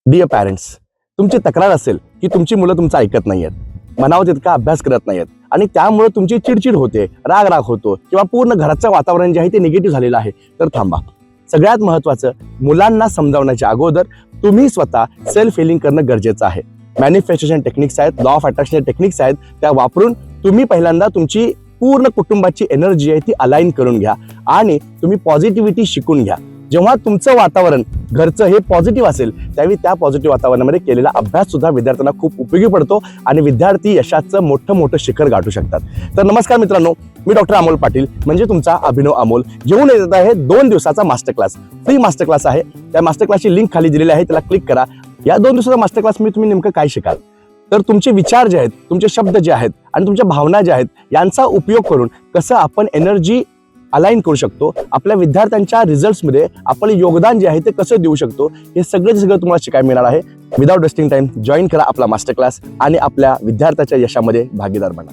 Dear parents, तुमची तक्रार असेल की तुमची मुलं तुमचं ऐकत नाहीयेत, म्हणावं तितका अभ्यास करत नाहीयेत आणि त्यामुळे तुमची चिडचिड होते, राग होतो किंवा पूर्ण घराचं वातावरण जे आहे ते निगेटिव्ह झालेलं आहे, तर थांबा. सगळ्यात महत्त्वाचं, मुलांना समजावण्याच्या अगोदर तुम्ही स्वतः सेल्फ हिलिंग करणं गरजेचं आहे. मॅनिफेस्टेशन टेक्निक्स आहेत, लॉ ऑफ अट्रॅक्शन टेक्निक्स आहेत, त्या वापरून तुम्ही पहिल्यांदा तुमची पूर्ण कुटुंबाची एनर्जी आहे ती अलाइन करून घ्या आणि तुम्ही पॉझिटिव्हिटी शिकून घ्या. जेव्हा तुमचं वातावरण घरचं हे पॉझिटिव्ह असेल, त्यावेळी त्या पॉझिटिव्ह वातावरणामध्ये केलेला अभ्यास सुद्धा विद्यार्थ्यांना खूप उपयोगी पडतो आणि विद्यार्थी यशाचं मोठं शिखर गाठू शकतात. तर नमस्कार मित्रांनो, मी डॉक्टर अमोल पाटील, म्हणजे तुमचा अभिनव अमोल, घेऊन येत आहे 2 दिवसाचा master class. Free master class आहे. त्या मास्टर क्लासची लिंक खाली दिलेली आहे, त्याला क्लिक करा. या 2 दिवसाचा मास्टर क्लास मी तुम्ही नेमकं काय शिकाल, तर तुमचे विचार जे आहेत, तुमचे शब्द जे आहेत आणि तुमच्या भावना ज्या आहेत, यांचा उपयोग करून कसं आपण एनर्जी अलाइन करू शकतो, आपल्या विद्यार्थ्यांच्या रिझल्ट्समध्ये आपलं योगदान जे आहे ते कसं देऊ शकतो, हे सगळं तुम्हाला शिकायला मिळणार आहे. विदाउट वेस्टिंग टाइम जॉईन करा आपला मास्टर क्लास आणि आपल्या विद्यार्थ्याच्या यशामध्ये भागीदार बना.